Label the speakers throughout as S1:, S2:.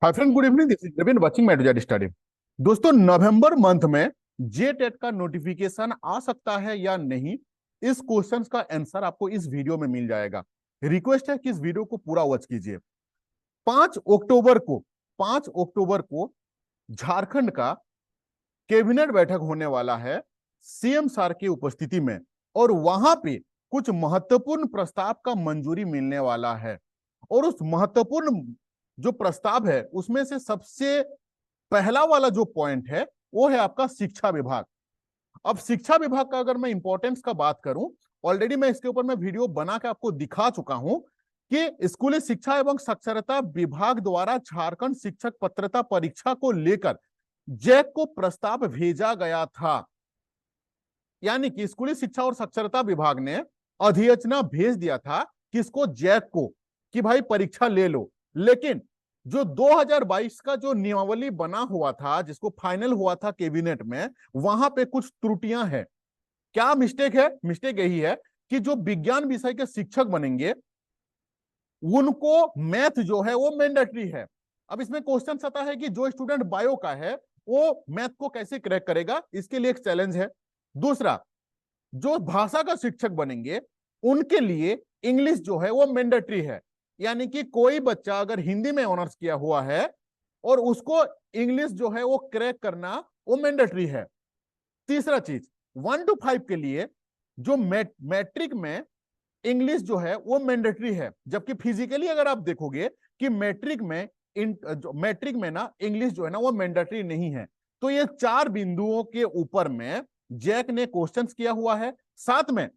S1: Hi friend, good evening. This is Naveen watching my to study. दोस्तों, November month में जे TET का notification आ सकता है या नहीं, इस क्वेश्चन का आंसर आपको इस वीडियो में मिल जाएगा। रिक्वेस्ट है कि इस वीडियो को पूरा वॉच कीजिए। 5 अक्टूबर को 5 अक्टूबर को झारखंड का कैबिनेट बैठक होने वाला है सीएम सर की उपस्थिति में, और वहां पे कुछ महत्वपूर्ण प्रस्ताव का मंजूरी मिलने वाला है। और उस महत्वपूर्ण जो प्रस्ताव है उसमें से सबसे पहला वाला जो पॉइंट है वो है आपका शिक्षा विभाग। अब शिक्षा विभाग का अगर मैं इंपॉर्टेंस का बात करूं, ऑलरेडी मैं इसके ऊपर मैं वीडियो बना के आपको दिखा चुका हूं कि स्कूली शिक्षा एवं साक्षरता विभाग द्वारा झारखंड शिक्षक पात्रता परीक्षा को लेकर जैक को प्रस्ताव भेजा गया था। यानी कि स्कूली शिक्षा और साक्षरता विभाग ने अधिसूचना भेज दिया था किसको, जैक को, कि भाई परीक्षा ले लो। लेकिन जो 2022 का जो नियमावली बना हुआ था, जिसको फाइनल हुआ था कैबिनेट में, वहां पे कुछ त्रुटियां हैं। क्या मिस्टेक है? मिस्टेक यही है कि जो विज्ञान विषय के शिक्षक बनेंगे उनको मैथ जो है वो मैंडेटरी है। अब इसमें क्वेश्चन आता है कि जो स्टूडेंट बायो का है वो मैथ को कैसे क्रैक करेगा, इसके लिए एक चैलेंज है। दूसरा, जो भाषा का शिक्षक बनेंगे उनके लिए इंग्लिश जो है वो मैंडेटरी है। यानी कि कोई बच्चा अगर हिंदी में ऑनर्स किया हुआ है और उसको इंग्लिश जो है वो क्रैक करना वो मैंडेटरी है। तीसरा चीज, 1 to 5 के लिए जो मैट्रिक में इंग्लिश जो है वो मैंडेटरी है, जबकि फिजिकली अगर आप देखोगे कि मैट्रिक में ना इंग्लिश जो है ना वो मैंडेटरी नहीं है। तो ये 4 बिंदुओं के ऊपर में जैक ने क्वेश्चंस किया हुआ है। साथ में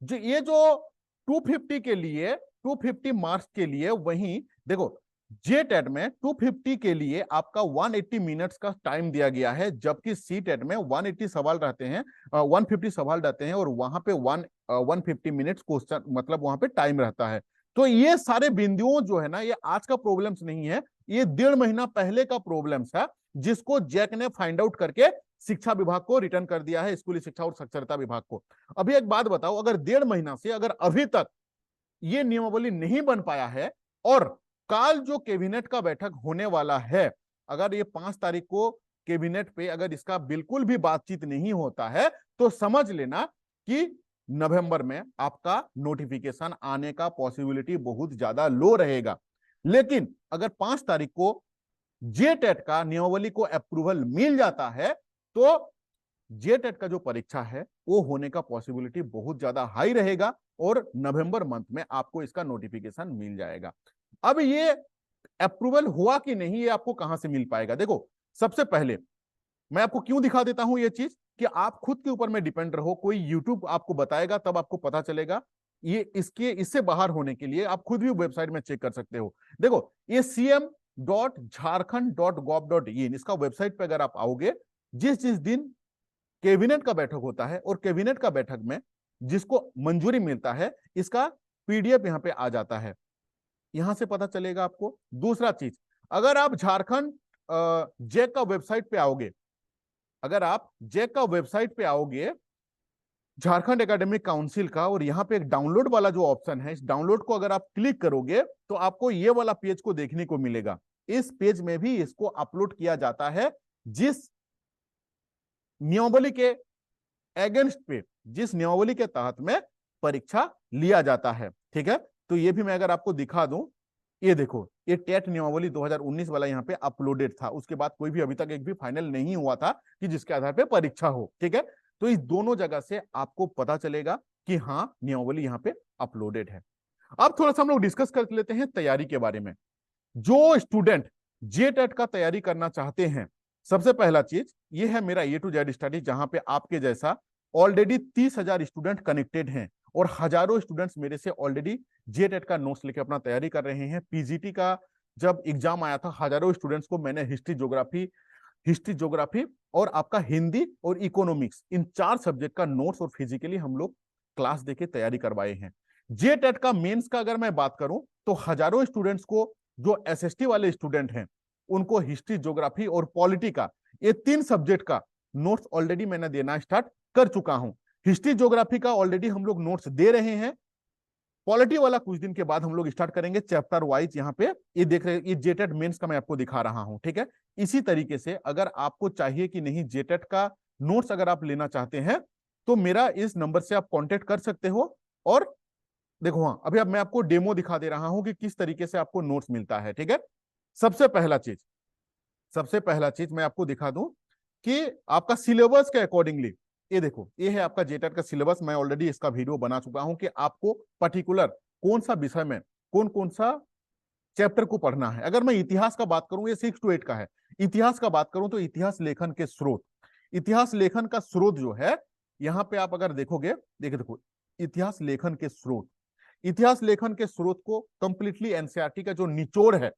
S1: ये जो 250 के लिए 250 मार्क्स के लिए, वहीं देखो जे टेट में 250 के लिए आपका 180 मिनट्स का टाइम दिया गया है, जबकि सी टेट में 180 सवाल रहते हैं, 150 सवाल रहते हैं, और वहां पे 150 मिनट्स क्वेश्चन मतलब वहां पे टाइम रहता है। तो ये सारे बिंदुओं जो है ना, ये आज का प्रॉब्लम्स नहीं है, ये 1.5 महीना पहले का प्रॉब्लम्स है, जिसको जैक ने फाइंड आउट करके शिक्षा विभाग को रिटर्न कर दिया है, स्कूली शिक्षा और साक्षरता विभाग को। अभी एक बात बताओ, अगर 1.5 महीना से अगर अभी तक ये नियमावली नहीं बन पाया है, और कल जो कैबिनेट का बैठक होने वाला है, अगर ये 5 तारीख को कैबिनेट पे अगर इसका बिल्कुल भी बातचीत नहीं होता है, तो समझ लेना कि नवंबर में आपका नोटिफिकेशन आने का पॉसिबिलिटी बहुत ज्यादा लो रहेगा। लेकिन अगर 5 तारीख को जे टेट का नियमावली को अप्रूवल मिल जाता है, तो जे टेट का जो परीक्षा है वो होने का पॉसिबिलिटी बहुत ज्यादा हाई रहेगा, और नवंबर मंथ में आपको इसका नोटिफिकेशन मिल जाएगा। अब ये अप्रूवल हुआ कि नहीं, ये आपको कहां से मिल पाएगा? देखो, सबसे पहले मैं आपको क्यों दिखा देता हूं ये चीज, कि आप खुद के ऊपर में डिपेंड रहो। कोई यूट्यूब आपको बताएगा तब आपको पता चलेगा। ये इससे बाहर होने के लिए आप खुद भी वेबसाइट में चेक कर सकते हो। देखो, ये cm.jharkhand.gov.in इसका वेबसाइट पे अगर आप आओगे, जिस जिस दिन कैबिनेट का बैठक होता है और कैबिनेट का बैठक में जिसको मंजूरी मिलता है, इसका पीडीएफ यहाँ पे आ जाता है, यहां से पता चलेगा आपको। दूसरा चीज, अगर आप झारखंड जैक का वेबसाइट पे आओगे, अगर आप जैक का वेबसाइट पे आओगे झारखंड एकेडमिक काउंसिल का, और यहाँ पे एक डाउनलोड वाला जो ऑप्शन है, इस डाउनलोड को अगर आप क्लिक करोगे तो आपको ये वाला पेज को देखने को मिलेगा। इस पेज में भी इसको अपलोड किया जाता है, जिस नियमावली के अगेंस्ट पे, जिस नियमावली के तहत में परीक्षा लिया जाता है। ठीक है, तो ये भी मैं अगर आपको दिखा दूं, ये देखो, ये टेट नियमावली 2019 वाला यहाँ पे अपलोडेड था। उसके बाद कोई भी अभी तक एक भी फाइनल नहीं हुआ था कि जिसके आधार पे परीक्षा हो। ठीक है, तो इस दोनों जगह से आपको पता चलेगा कि हाँ, नियमावली यहाँ पे अपलोडेड है। अब थोड़ा सा हम लोग डिस्कस कर लेते हैं तैयारी के बारे में। जो स्टूडेंट जे टेट का तैयारी करना चाहते हैं, सबसे पहला चीज ये है मेरा ए टू जेड स्टडी, जहां पे आपके जैसा ऑलरेडी 30,000 स्टूडेंट कनेक्टेड हैं, और हजारों स्टूडेंट्स मेरे से ऑलरेडी जे टेट का नोट्स लेके अपना तैयारी कर रहे हैं। पीजीटी का जब एग्जाम आया था, हजारों स्टूडेंट्स को मैंने हिस्ट्री ज्योग्राफी और आपका हिंदी और इकोनॉमिक्स, इन 4 सब्जेक्ट का नोट्स और फिजिकली हम लोग क्लास देके तैयारी करवाए हैं। जे टेट का मेंस का अगर मैं बात करूं, तो हजारों स्टूडेंट्स को, जो एसएसटी वाले स्टूडेंट हैं, उनको हिस्ट्री, ज्योग्राफी और पॉलिटी का, ये 3 सब्जेक्ट का नोट्स ऑलरेडी मैंने देना स्टार्ट कर चुका हूं। हिस्ट्री ज्योग्राफी का ऑलरेडी हम लोग नोट्स दे रहे हैं, पॉलिटी वाला कुछ दिन के बाद हम लोग स्टार्ट करेंगे चैप्टर वाइज। यहाँ पे ये देख रहे हैं, ये जेटेट मेंस का मैं आपको दिखा रहा हूं, ठीक है। इसी तरीके से अगर आपको चाहिए कि नहीं जेटेट का नोट्स अगर आप लेना चाहते हैं तो मेरा इस नंबर से आप कांटेक्ट कर सकते हो। और देखो हाँ, अभी अब मैं आपको डेमो दिखा दे रहा हूं कि किस तरीके से आपको नोट्स मिलता है, ठीक है। सबसे पहला चीज मैं आपको दिखा दूं कि आपका सिलेबस के अकॉर्डिंगली, ये देखो ये है आपका जेटेट का सिलेबस। मैं ऑलरेडी इसका वीडियो बना चुका हूं कि आपको पर्टिकुलर कौन सा विषय में कौन कौन सा चैप्टर को पढ़ना है। अगर मैं इतिहास का बात करूं, ये 6 to 8 का है। इतिहास का बात करूं तो इतिहास लेखन के स्रोत, इतिहास लेखन का स्रोत जो है, यहां पे आप अगर देखोगे, देखो इतिहास लेखन के स्रोत, इतिहास लेखन के स्रोत को कंप्लीटली एनसीईआरटी का जो निचोड़ है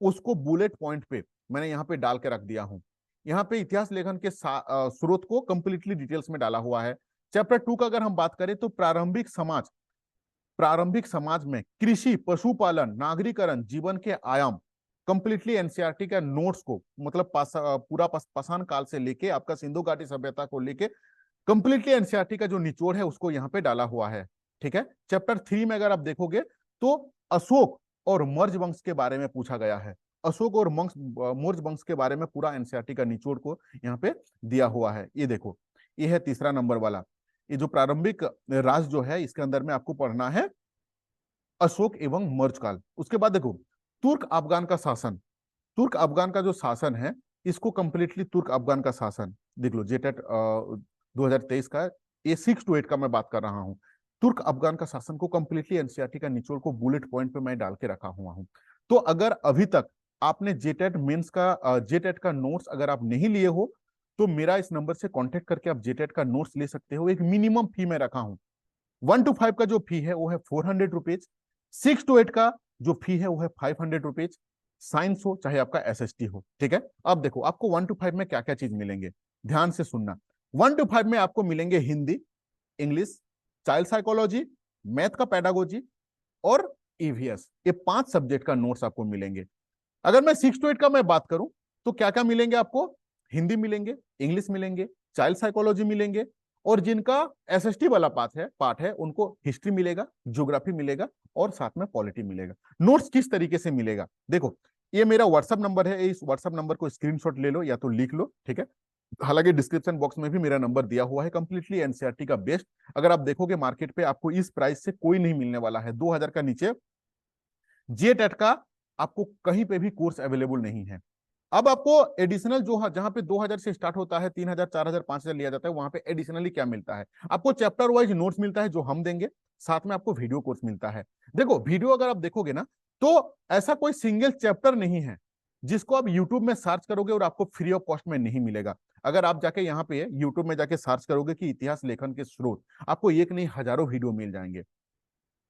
S1: उसको बुलेट पॉइंट पे मैंने यहाँ पे डाल के रख दिया हूं। यहाँ पे इतिहास लेखन के स्रोत को कंप्लीटली डिटेल्स में डाला हुआ है। चैप्टर 2 का अगर हम बात करें तो प्रारंभिक समाज में कृषि, पशुपालन, नागरिकरण, जीवन के आयाम, कंप्लीटली एनसीईआरटी का नोट्स को, मतलब पूरा पाषाण काल से लेके आपका सिंधु घाटी सभ्यता को लेके कंप्लीटली एनसीईआरटी का जो निचोड़ है उसको यहाँ पे डाला हुआ है, ठीक है। चैप्टर 3 में अगर आप देखोगे तो अशोक और मौर्ज वंश के बारे में पूछा गया है। अशोक और मौर्ज वंश के बारे में पूरा एनसीईआरटी का निचोड़ को यहाँ पे दिया हुआ है। ये देखो, ये है तीसरा नंबर वाला। ये जो प्रारंभिक राज जो है इसके अंदर में आपको पढ़ना है अशोक एवं मौर्ज काल। उसके बाद देखो तुर्क अफगान का शासन, तुर्क अफगान का जो शासन है इसको कंप्लीटली तुर्क अफगान का शासन देख लो, जेटेट 2023 का, ये 6 to 8 का मैं बात कर रहा हूं। तुर्क अफगान का शासन को कंप्लीटली एनसीईआरटी का निचोड़ को बुलेट पॉइंट पे मैं डाल के रखा हुआ हूं। तो अगर अभी तक आपने जेटेट मेंस का जेटेट का नोट्स अगर आप नहीं लिए हो तो मेरा इस नंबर से कांटेक्ट करके आप जेटेट का नोट्स ले सकते हो। एक मिनिमम फी मैं रखा हूं, 1 to 5 का जो फी है वो है 400 रुपीज, 6 to 8 का जो फी है वो है 500 रुपीज, साइंस हो चाहे आपका एसएसटी हो, ठीक है। अब देखो आपको 1 to 5 में क्या क्या चीज मिलेंगे, ध्यान से सुनना। 1 to 5 में आपको मिलेंगे Hindi, English, child psychology, math का पेडागोजी और ईवीएस, ये 5 सब्जेक्ट का नोट्स आपको मिलेंगे। अगर मैं 6 to 8 का मैं बात करूं तो क्या क्या मिलेंगे आपको, हिंदी मिलेंगे, इंग्लिश मिलेंगे, चाइल्ड साइकोलॉजी मिलेंगे, और जिनका एसएसटी वाला पार्ट है उनको हिस्ट्री मिलेगा, ज्योग्राफी मिलेगा और साथ में पॉलिटी मिलेगा। नोट्स किस तरीके से मिलेगा, देखो ये मेरा व्हाट्सएप नंबर है, इस व्हाट्सएप नंबर को स्क्रीनशॉट ले लो या तो लिख लो, ठीक है। हालांकि डिस्क्रिप्शन बॉक्स में भी मेरा नंबर दिया हुआ है। कंप्लीटली एनसीईआरटी का बेस्ट, अगर आप देखोगे मार्केट पे आपको इस प्राइस से कोई नहीं मिलने वाला है। 2000 का नीचे जेटेट का आपको कहीं पे भी कोर्स अवेलेबल नहीं है। अब आपको एडिशनल जो जहां पे 2000 से स्टार्ट होता है, 3000, 4000, 5000 लिया जाता है, वहां पे एडिशनली क्या मिलता है आपको, चैप्टर वाइज नोट्स मिलता है जो हम देंगे, साथ में आपको वीडियो कोर्स मिलता है। देखो वीडियो अगर आप देखोगे ना तो ऐसा कोई सिंगल चैप्टर नहीं है जिसको आप यूट्यूब में सर्च करोगे और आपको फ्री ऑफ कॉस्ट में नहीं मिलेगा। अगर आप जाके यहाँ पे यूट्यूब में जाके सर्च करोगे कि इतिहास लेखन के स्रोत, आपको एक नहीं हजारों वीडियो मिल जाएंगे।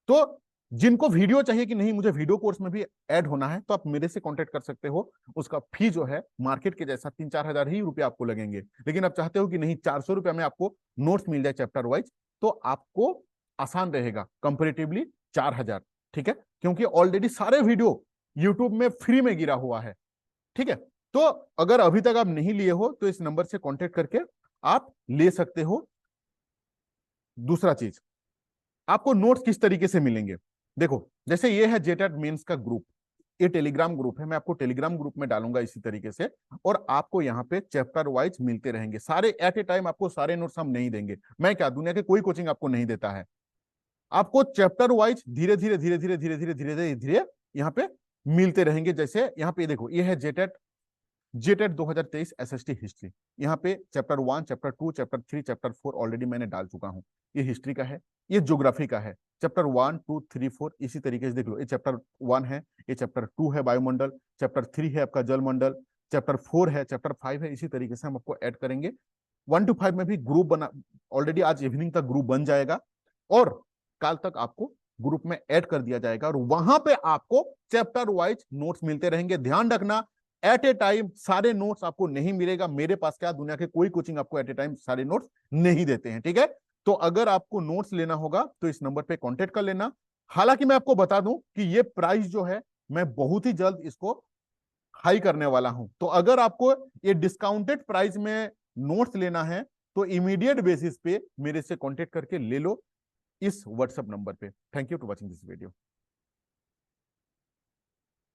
S1: तो जिनको वीडियो चाहिए कि नहीं मुझे वीडियो कोर्स में भी ऐड होना है तो आप मेरे से कांटेक्ट कर सकते हो। उसका फी जो है मार्केट के जैसा 3-4 हजार ही रुपए आपको लगेंगे, लेकिन आप चाहते हो कि नहीं 400 रुपए में आपको नोट्स मिल जाए चैप्टर वाइज, तो आपको आसान रहेगा कंपेरेटिवली 4000, ठीक है, क्योंकि ऑलरेडी सारे वीडियो यूट्यूब में फ्री में गिरा हुआ है, ठीक है। तो अगर अभी तक आप नहीं लिए हो तो इस नंबर से कांटेक्ट करके आप ले सकते हो। दूसरा चीज, आपको नोट्स किस तरीके से मिलेंगे, देखो जैसे ये है जेटेट मेंस का ग्रुप, ये टेलीग्राम ग्रुप है, मैं आपको टेलीग्राम ग्रुप में डालूंगा इसी तरीके से, और आपको यहाँ पे चैप्टर वाइज मिलते रहेंगे सारे एट ए टाइम। आपको सारे नोट्स हम नहीं देंगे, मैं क्या दुनिया के कोई कोचिंग आपको नहीं देता है। आपको चैप्टर वाइज धीरे धीरे धीरे धीरे धीरे धीरे धीरे धीरे धीरे यहाँ पे मिलते रहेंगे। जैसे यहाँ पे देखो ये है जेटेट 2023 एसएसटी हिस्ट्री, यहाँ पे chapter 1, chapter 2, chapter 3, chapter 4 already मैंने डाल चुका हूँ। ये हिस्ट्री का है, ये ज्योग्राफी का है, चैप्टर 1, 2, 3, 4 इसी तरीके से देख लो। ये चैप्टर 1 है, ये चैप्टर 2 है वायुमंडल, चैप्टर 3 है आपका जलमंडल, चैप्टर 4 है, चैप्टर 5 है, इसी तरीके से हम आपको ऐड करेंगे। 1 to 5 में भी ग्रुप बना, ऑलरेडी आज इवनिंग तक ग्रुप बन जाएगा और कल तक आपको ग्रुप में ऐड कर दिया जाएगा, और वहां पे आपको चैप्टर वाइज नोट्स मिलते रहेंगे। ध्यान रखना एट ए टाइम सारे नोट्स आपको नहीं मिलेगा, मेरे पास क्या दुनिया के कोई कोचिंग आपको एट ए टाइम सारे नोट्स नहीं देते हैं, ठीक है। तो अगर आपको नोट्स लेना होगा तो इस नंबर पे कांटेक्ट कर लेना। हालांकि मैं आपको बता दूं कि ये प्राइस जो है मैं बहुत ही जल्द इसको हाई करने वाला हूं, तो अगर आपको ये डिस्काउंटेड प्राइस में नोट्स लेना है तो इमीडिएट बेसिस पे मेरे से कांटेक्ट करके ले लो। इस व्हाट्सएप नंबर पे। Thank you to watching this video.